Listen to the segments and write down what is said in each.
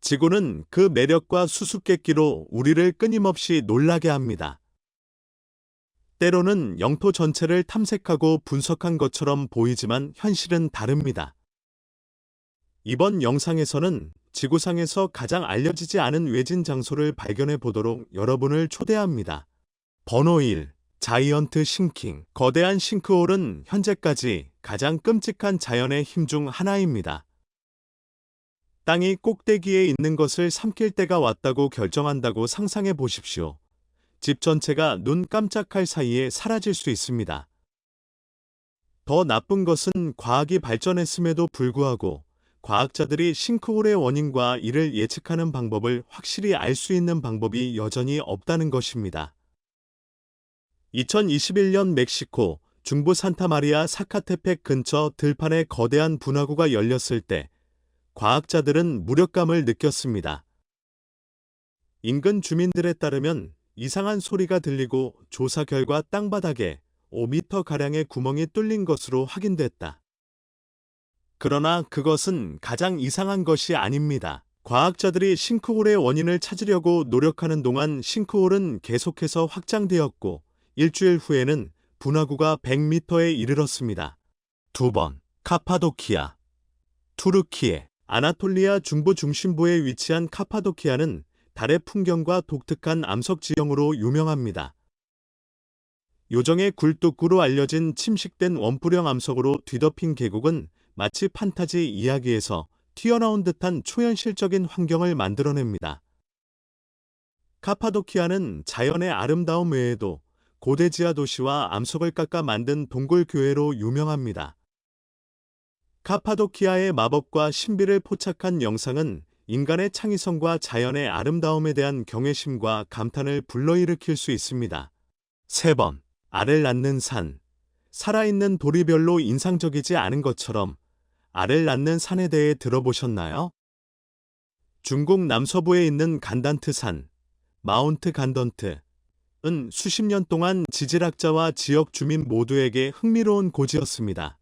지구는 그 매력과 수수께끼로 우리를 끊임없이 놀라게 합니다. 때로는 영토 전체를 탐색하고 분석한 것처럼 보이지만 현실은 다릅니다. 이번 영상에서는 지구상에서 가장 알려지지 않은 외진 장소를 발견해 보도록 여러분을 초대합니다. 번호 1. 자이언트 싱킹. 거대한 싱크홀은 현재까지 가장 끔찍한 자연의 힘 중 하나입니다. 땅이 꼭대기에 있는 것을 삼킬 때가 왔다고 결정한다고 상상해 보십시오. 집 전체가 눈 깜짝할 사이에 사라질 수 있습니다. 더 나쁜 것은 과학이 발전했음에도 불구하고 과학자들이 싱크홀의 원인과 이를 예측하는 방법을 확실히 알 수 있는 방법이 여전히 없다는 것입니다. 2021년 멕시코 중부 산타마리아 사카테펙 근처 들판에 거대한 분화구가 열렸을 때 과학자들은 무력감을 느꼈습니다. 인근 주민들에 따르면 이상한 소리가 들리고 조사 결과 땅바닥에 5m가량의 구멍이 뚫린 것으로 확인됐다. 그러나 그것은 가장 이상한 것이 아닙니다. 과학자들이 싱크홀의 원인을 찾으려고 노력하는 동안 싱크홀은 계속해서 확장되었고 일주일 후에는 분화구가 100m에 이르렀습니다. 2번, 카파도키아. 투르키에 아나톨리아 중부 중심부에 위치한 카파도키아는 달의 풍경과 독특한 암석 지형으로 유명합니다. 요정의 굴뚝구로 알려진 침식된 원뿔형 암석으로 뒤덮인 계곡은 마치 판타지 이야기에서 튀어나온 듯한 초현실적인 환경을 만들어냅니다. 카파도키아는 자연의 아름다움 외에도 고대 지하 도시와 암석을 깎아 만든 동굴 교회로 유명합니다. 카파도키아의 마법과 신비를 포착한 영상은 인간의 창의성과 자연의 아름다움에 대한 경외심과 감탄을 불러일으킬 수 있습니다. 3번, 알을 낳는 산. 살아있는 돌이 별로 인상적이지 않은 것처럼 알을 낳는 산에 대해 들어보셨나요? 중국 남서부에 있는 간단트 산, 마운트 간던트은 수십 년 동안 지질학자와 지역 주민 모두에게 흥미로운 고지였습니다.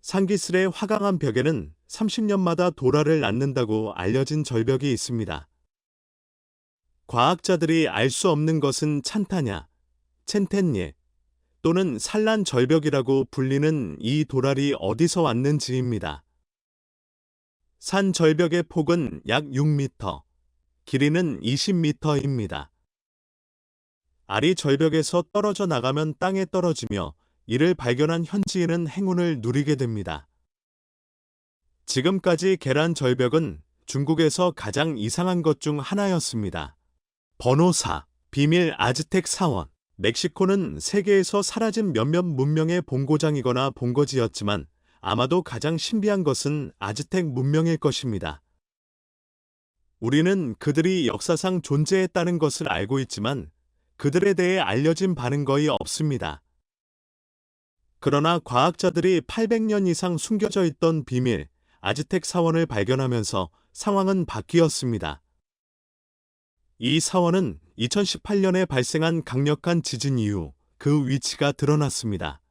산기슭의 화강한 벽에는 30년마다 돌알을 낳는다고 알려진 절벽이 있습니다. 과학자들이 알 수 없는 것은 찬타냐, 첸텐예 또는 산란 절벽이라고 불리는 이 돌알이 어디서 왔는지입니다. 산 절벽의 폭은 약 6m, 길이는 20m입니다. 알이 절벽에서 떨어져 나가면 땅에 떨어지며 이를 발견한 현지인은 행운을 누리게 됩니다. 지금까지 계란 절벽은 중국에서 가장 이상한 것 중 하나였습니다. 번호 4. 비밀 아즈텍 사원. 멕시코는 세계에서 사라진 몇몇 문명의 본고장이거나 본거지였지만 아마도 가장 신비한 것은 아즈텍 문명일 것입니다. 우리는 그들이 역사상 존재했다는 것을 알고 있지만 그들에 대해 알려진 바는 거의 없습니다. 그러나 과학자들이 800년 이상 숨겨져 있던 비밀 아즈텍 사원을 발견하면서 상황은 바뀌었습니다. 이 사원은 2018년에 발생한 강력한 지진 이후 그 위치가 드러났습니다.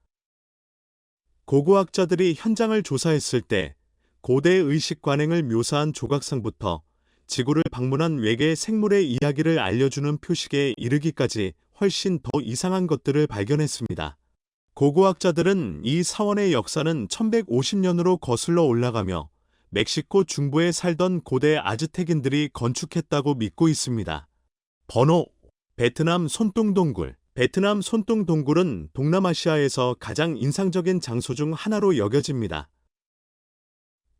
고고학자들이 현장을 조사했을 때 고대 의식 관행을 묘사한 조각상부터 지구를 방문한 외계 생물의 이야기를 알려주는 표식에 이르기까지 훨씬 더 이상한 것들을 발견했습니다. 고고학자들은 이 사원의 역사는 1150년으로 거슬러 올라가며 멕시코 중부에 살던 고대 아즈텍인들이 건축했다고 믿고 있습니다. 번호 5. 베트남 손뚱동굴. 베트남 손뚱동굴은 동남아시아에서 가장 인상적인 장소 중 하나로 여겨집니다.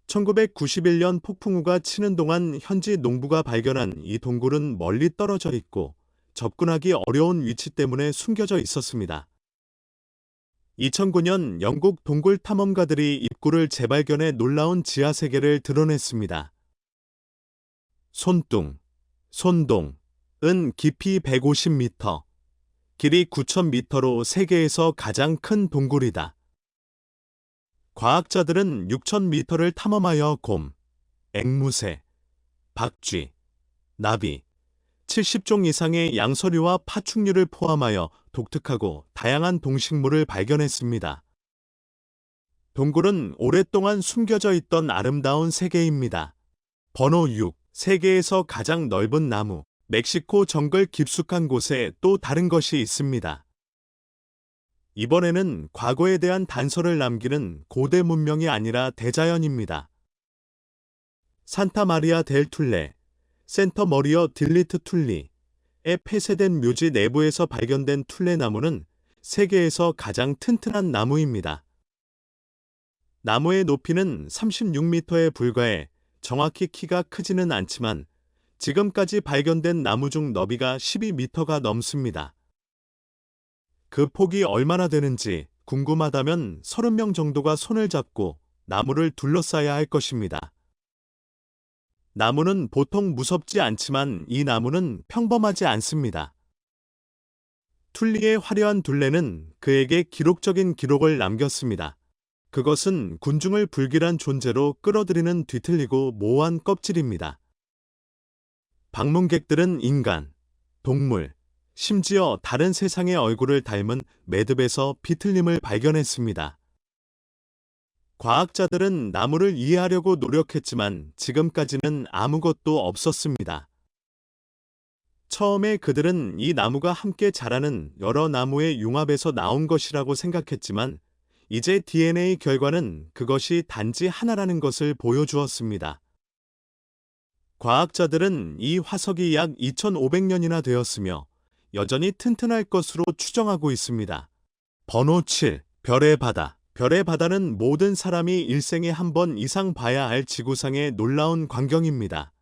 1991년 폭풍우가 치는 동안 현지 농부가 발견한 이 동굴은 멀리 떨어져 있고 접근하기 어려운 위치 때문에 숨겨져 있었습니다. 2009년 영국 동굴 탐험가들이 입구를 재발견해 놀라운 지하 세계를 드러냈습니다. 손뚱, 손동은 깊이 150m, 길이 9,000m로 세계에서 가장 큰 동굴이다. 과학자들은 6,000m를 탐험하여 곰, 앵무새, 박쥐, 나비, 70종 이상의 양서류와 파충류를 포함하여 독특하고 다양한 동식물을 발견했습니다. 동굴은 오랫동안 숨겨져 있던 아름다운 세계입니다. 번호 6. 세계에서 가장 넓은 나무. 멕시코 정글 깊숙한 곳에 또 다른 것이 있습니다. 이번에는 과거에 대한 단서를 남기는 고대 문명이 아니라 대자연입니다. 산타 마리아 델 툴레, 센터 머리어 딜리트 툴리의 폐쇄된 묘지 내부에서 발견된 툴레 나무는 세계에서 가장 튼튼한 나무입니다. 나무의 높이는 36m에 불과해 정확히 키가 크지는 않지만 지금까지 발견된 나무 중 너비가 12m가 넘습니다. 그 폭이 얼마나 되는지 궁금하다면 30명 정도가 손을 잡고 나무를 둘러싸야 할 것입니다. 나무는 보통 무섭지 않지만 이 나무는 평범하지 않습니다. 툴리의 화려한 둘레는 그에게 기록적인 기록을 남겼습니다. 그것은 군중을 불길한 존재로 끌어들이는 뒤틀리고 모호한 껍질입니다. 방문객들은 인간, 동물, 심지어 다른 세상의 얼굴을 닮은 매듭에서 비틀림을 발견했습니다. 과학자들은 나무를 이해하려고 노력했지만 지금까지는 아무것도 없었습니다. 처음에 그들은 이 나무가 함께 자라는 여러 나무의 융합에서 나온 것이라고 생각했지만 이제 DNA 결과는 그것이 단지 하나라는 것을 보여주었습니다. 과학자들은 이 화석이 약 2500년이나 되었으며 여전히 튼튼할 것으로 추정하고 있습니다. 번호 7. 별의 바다. 별의 바다는 모든 사람이 일생에 한 번 이상 봐야 할 지구상의 놀라운 광경입니다.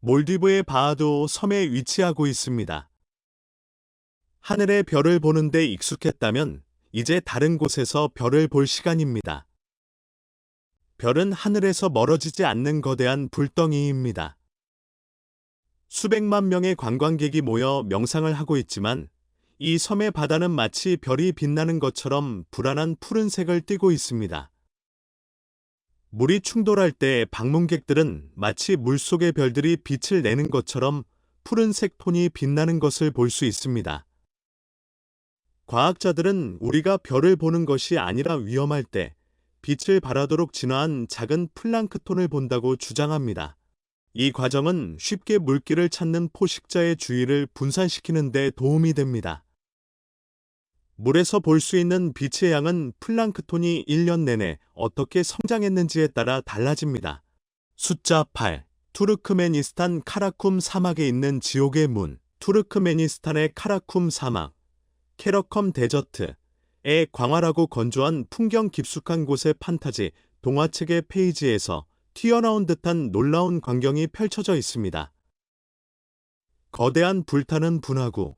몰디브의 바하도 섬에 위치하고 있습니다. 하늘의 별을 보는 데 익숙했다면 이제 다른 곳에서 별을 볼 시간입니다. 별은 하늘에서 멀어지지 않는 거대한 불덩이입니다. 수백만 명의 관광객이 모여 명상을 하고 있지만 이 섬의 바다는 마치 별이 빛나는 것처럼 불안한 푸른색을 띠고 있습니다. 물이 충돌할 때 방문객들은 마치 물속의 별들이 빛을 내는 것처럼 푸른색 톤이 빛나는 것을 볼 수 있습니다. 과학자들은 우리가 별을 보는 것이 아니라 위험할 때 빛을 발하도록 진화한 작은 플랑크톤을 본다고 주장합니다. 이 과정은 쉽게 물길을 찾는 포식자의 주의를 분산시키는 데 도움이 됩니다. 물에서 볼 수 있는 빛의 양은 플랑크톤이 1년 내내 어떻게 성장했는지에 따라 달라집니다. 숫자 8. 투르크메니스탄 카라쿰 사막에 있는 지옥의 문. 투르크메니스탄의 카라쿰 사막, 캐러컴 데저트의 광활하고 건조한 풍경 깊숙한 곳의 판타지 동화책의 페이지에서 튀어나온 듯한 놀라운 광경이 펼쳐져 있습니다. 거대한 불타는 분화구,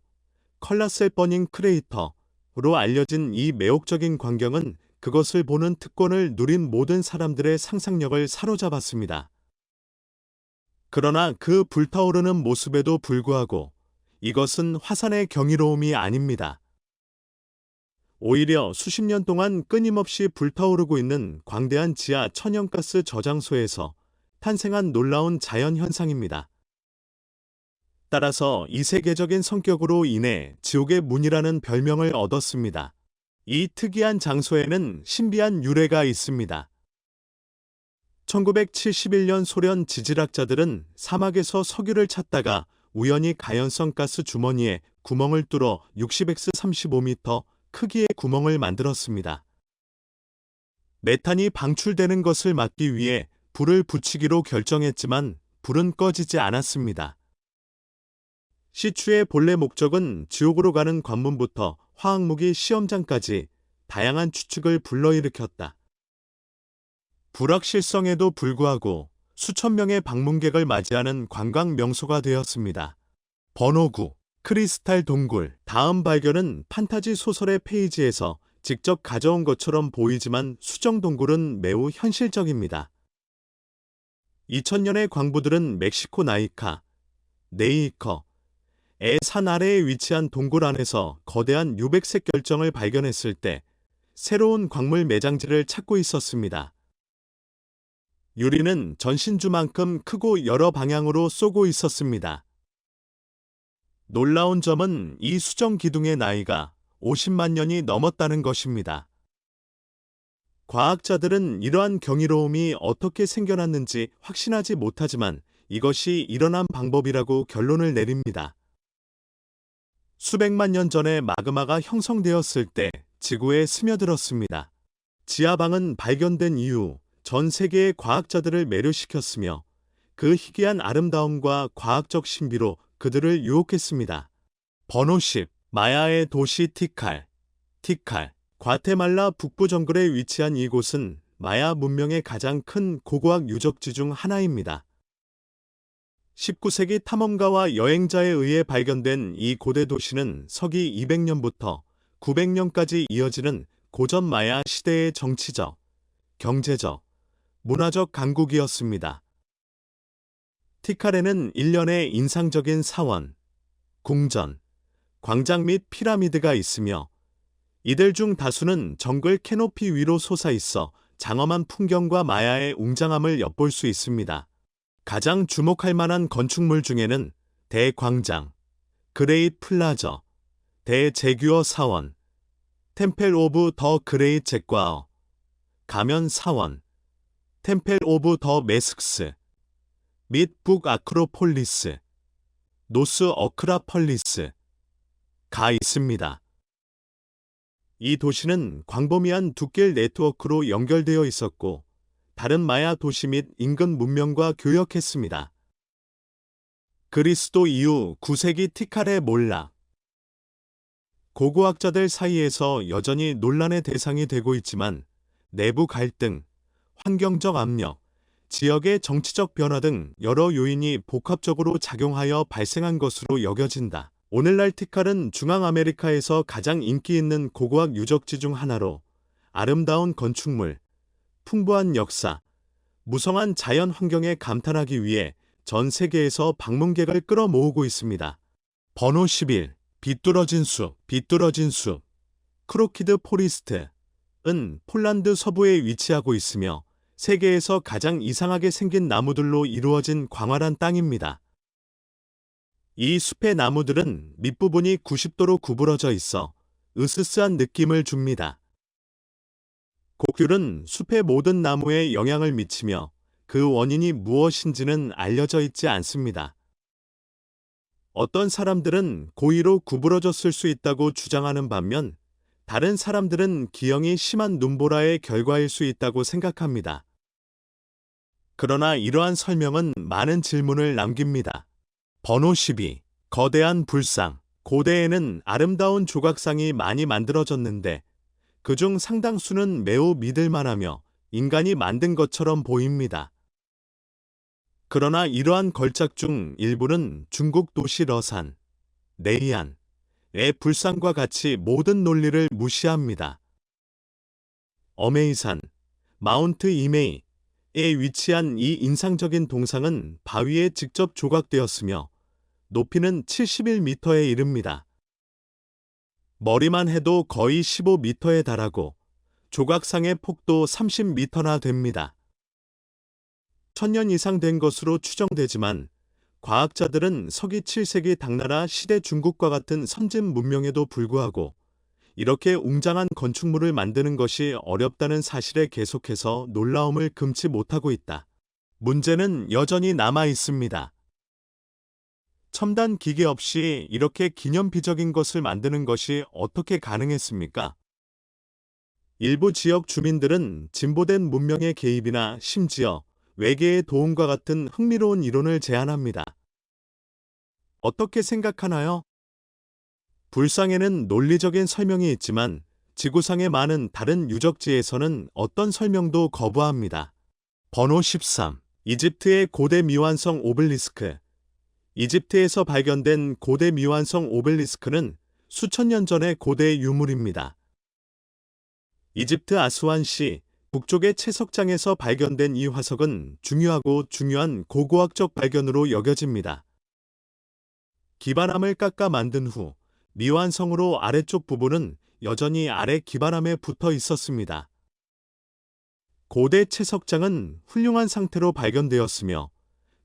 컬라셀 버닝 크레이터로 알려진 이 매혹적인 광경은 그것을 보는 특권을 누린 모든 사람들의 상상력을 사로잡았습니다. 그러나 그 불타오르는 모습에도 불구하고 이것은 화산의 경이로움이 아닙니다. 오히려 수십 년 동안 끊임없이 불타오르고 있는 광대한 지하 천연가스 저장소에서 탄생한 놀라운 자연현상입니다. 따라서 이 세계적인 성격으로 인해 지옥의 문이라는 별명을 얻었습니다. 이 특이한 장소에는 신비한 유래가 있습니다. 1971년 소련 지질학자들은 사막에서 석유를 찾다가 우연히 가연성 가스 주머니에 구멍을 뚫어 60x35m 크기의 구멍을 만들었습니다. 메탄이 방출되는 것을 막기 위해 불을 붙이기로 결정했지만 불은 꺼지지 않았습니다. 시추의 본래 목적은 지옥으로 가는 관문부터 화학무기 시험장까지 다양한 추측을 불러일으켰다. 불확실성에도 불구하고 수천 명의 방문객을 맞이하는 관광 명소가 되었습니다. 번호 9. 크리스탈 동굴. 다음 발견은 판타지 소설의 페이지에서 직접 가져온 것처럼 보이지만 수정 동굴은 매우 현실적입니다. 2000년의 광부들은 멕시코 나이카, 네이커의 산 아래에 위치한 동굴 안에서 거대한 유백색 결정을 발견했을 때 새로운 광물 매장지를 찾고 있었습니다. 유리는 전신주만큼 크고 여러 방향으로 쏘고 있었습니다. 놀라운 점은 이 수정 기둥의 나이가 50만 년이 넘었다는 것입니다. 과학자들은 이러한 경이로움이 어떻게 생겨났는지 확신하지 못하지만 이것이 일어난 방법이라고 결론을 내립니다. 수백만 년 전에 마그마가 형성되었을 때 지구에 스며들었습니다. 지하방은 발견된 이후 전 세계의 과학자들을 매료시켰으며 그 희귀한 아름다움과 과학적 신비로 그들을 유혹했습니다. 번호 10. 마야의 도시 티칼. 티칼. 과테말라 북부 정글에 위치한 이곳은 마야 문명의 가장 큰 고고학 유적지 중 하나입니다. 19세기 탐험가와 여행자에 의해 발견된 이 고대 도시는 서기 200년부터 900년까지 이어지는 고전 마야 시대의 정치적, 경제적, 문화적 강국이었습니다. 티칼에는 일련의 인상적인 사원, 궁전, 광장 및 피라미드가 있으며 이들 중 다수는 정글 캐노피 위로 솟아있어 장엄한 풍경과 마야의 웅장함을 엿볼 수 있습니다. 가장 주목할 만한 건축물 중에는 대광장, 그레이트 플라저, 대제규어 사원, 템펠 오브 더 그레이트 잭과어, 가면 사원, 템펠 오브 더 메스크스, 및 북 아크로폴리스, 노스 어크라펄리스 가 있습니다. 이 도시는 광범위한 두 길 네트워크로 연결되어 있었고 다른 마야 도시 및 인근 문명과 교역했습니다. 그리스도 이후 9세기 티칼의 몰락. 고고학자들 사이에서 여전히 논란의 대상이 되고 있지만 내부 갈등, 환경적 압력, 지역의 정치적 변화 등 여러 요인이 복합적으로 작용하여 발생한 것으로 여겨진다. 오늘날 티칼은 중앙아메리카에서 가장 인기 있는 고고학 유적지 중 하나로 아름다운 건축물, 풍부한 역사, 무성한 자연 환경에 감탄하기 위해 전 세계에서 방문객을 끌어모으고 있습니다. 번호 11. 비뚤어진 숲. 비뚤어진 숲. 크로키드 포리스트은 폴란드 서부에 위치하고 있으며 세계에서 가장 이상하게 생긴 나무들로 이루어진 광활한 땅입니다. 이 숲의 나무들은 밑부분이 90도로 구부러져 있어 으스스한 느낌을 줍니다. 곡귤은 숲의 모든 나무에 영향을 미치며 그 원인이 무엇인지는 알려져 있지 않습니다. 어떤 사람들은 고의로 구부러졌을 수 있다고 주장하는 반면 다른 사람들은 기형이 심한 눈보라의 결과일 수 있다고 생각합니다. 그러나 이러한 설명은 많은 질문을 남깁니다. 번호 12. 거대한 불상. 고대에는 아름다운 조각상이 많이 만들어졌는데 그중 상당수는 매우 믿을만하며 인간이 만든 것처럼 보입니다. 그러나 이러한 걸작 중 일부는 중국 도시 러산, 네이안의 불상과 같이 모든 논리를 무시합니다. 어메이산, 마운트 이메이에 위치한 이 인상적인 동상은 바위에 직접 조각되었으며 높이는 71m에 이릅니다. 머리만 해도 거의 15m에 달하고 조각상의 폭도 30m나 됩니다. 1000년 이상 된 것으로 추정되지만 과학자들은 서기 7세기 당나라 시대 중국과 같은 선진 문명에도 불구하고 이렇게 웅장한 건축물을 만드는 것이 어렵다는 사실에 계속해서 놀라움을 금치 못하고 있다. 문제는 여전히 남아 있습니다. 첨단 기계 없이 이렇게 기념비적인 것을 만드는 것이 어떻게 가능했습니까? 일부 지역 주민들은 진보된 문명의 개입이나 심지어 외계의 도움과 같은 흥미로운 이론을 제안합니다. 어떻게 생각하나요? 불상에는 논리적인 설명이 있지만 지구상의 많은 다른 유적지에서는 어떤 설명도 거부합니다. 번호 13. 이집트의 고대 미완성 오벨리스크. 이집트에서 발견된 고대 미완성 오벨리스크는 수천 년 전의 고대 유물입니다. 이집트 아스완시 북쪽의 채석장에서 발견된 이 화석은 중요한 고고학적 발견으로 여겨집니다. 기반함을 깎아 만든 후 미완성으로 아래쪽 부분은 여전히 아래 기반함에 붙어 있었습니다. 고대 채석장은 훌륭한 상태로 발견되었으며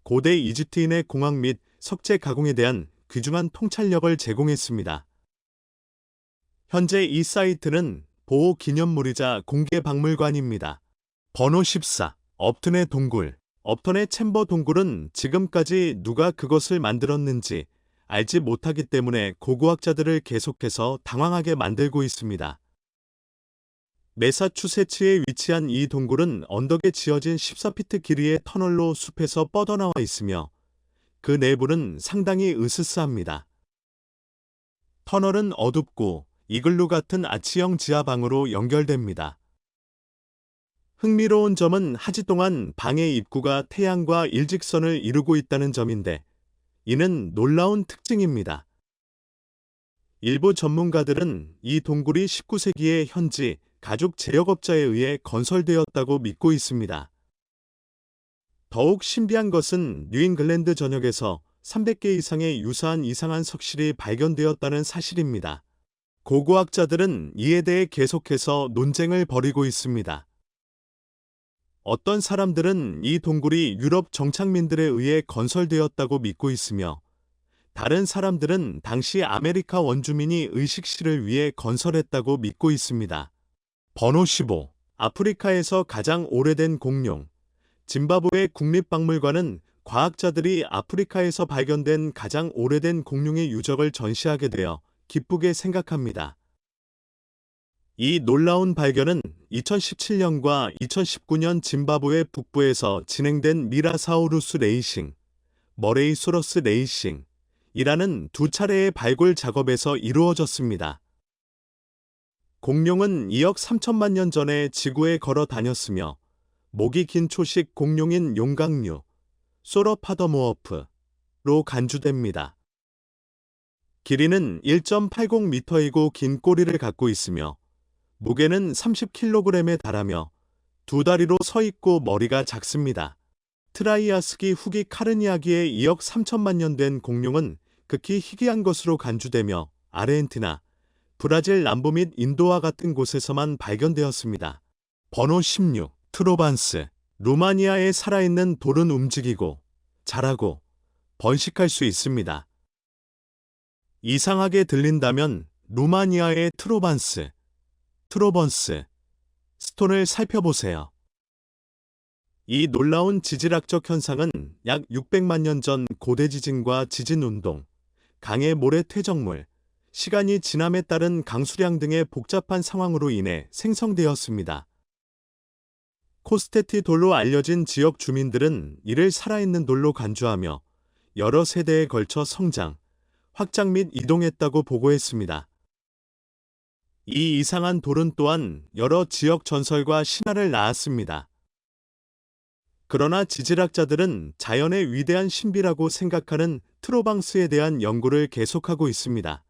고대 이집트인의 공학 및 석재 가공에 대한 귀중한 통찰력을 제공했습니다. 현재 이 사이트는 보호 기념물이자 공개 박물관입니다. 번호 14. 업튼의 동굴. 업턴의 챔버 동굴은 지금까지 누가 그것을 만들었는지 알지 못하기 때문에 고고학자들을 계속해서 당황하게 만들고 있습니다. 매사추세츠에 위치한 이 동굴은 언덕에 지어진 14피트 길이의 터널로 숲에서 뻗어나와 있으며 그 내부는 상당히 으스스합니다. 터널은 어둡고 이글루 같은 아치형 지하방으로 연결됩니다. 흥미로운 점은 하지 동안 방의 입구가 태양과 일직선을 이루고 있다는 점인데 이는 놀라운 특징입니다. 일부 전문가들은 이 동굴이 19세기의 현지 가죽 제역업자에 의해 건설되었다고 믿고 있습니다. 더욱 신비한 것은 뉴잉글랜드 전역에서 300개 이상의 유사한 이상한 석실이 발견되었다는 사실입니다. 고고학자들은 이에 대해 계속해서 논쟁을 벌이고 있습니다. 어떤 사람들은 이 동굴이 유럽 정착민들에 의해 건설되었다고 믿고 있으며 다른 사람들은 당시 아메리카 원주민이 의식실을 위해 건설했다고 믿고 있습니다. 번호 15. 아프리카에서 가장 오래된 공룡. 짐바브웨 국립박물관은 과학자들이 아프리카에서 발견된 가장 오래된 공룡의 유적을 전시하게 되어 기쁘게 생각합니다. 이 놀라운 발견은 2017년과 2019년 짐바브웨 북부에서 진행된 미라사우루스 레이싱, 머레이소러스 레이싱이라는 두 차례의 발굴 작업에서 이루어졌습니다. 공룡은 2억 3천만 년 전에 지구에 걸어 다녔으며 목이 긴 초식 공룡인 용각류, 소러파더모어프로 간주됩니다. 길이는 1.80m이고 긴 꼬리를 갖고 있으며 무게는 30kg에 달하며 두 다리로 서 있고 머리가 작습니다. 트라이아스기 후기 카르니아기에 2억 3천만 년 된 공룡은 극히 희귀한 것으로 간주되며 아르헨티나, 브라질 남부 및 인도와 같은 곳에서만 발견되었습니다. 번호 16. 트로반스. 루마니아에 살아있는 돌은 움직이고 자라고 번식할 수 있습니다. 이상하게 들린다면 루마니아의 트로번스 스톤을 살펴보세요. 이 놀라운 지질학적 현상은 약 600만 년 전 고대 지진과 지진 운동, 강의 모래 퇴적물, 시간이 지남에 따른 강수량 등의 복잡한 상황으로 인해 생성되었습니다. 코스테티 돌로 알려진 지역 주민들은 이를 살아있는 돌로 간주하며 여러 세대에 걸쳐 성장, 확장 및 이동했다고 보고했습니다. 이 이상한 돌은 또한 여러 지역 전설과 신화를 낳았습니다. 그러나 지질학자들은 자연의 위대한 신비라고 생각하는 트로방스에 대한 연구를 계속하고 있습니다.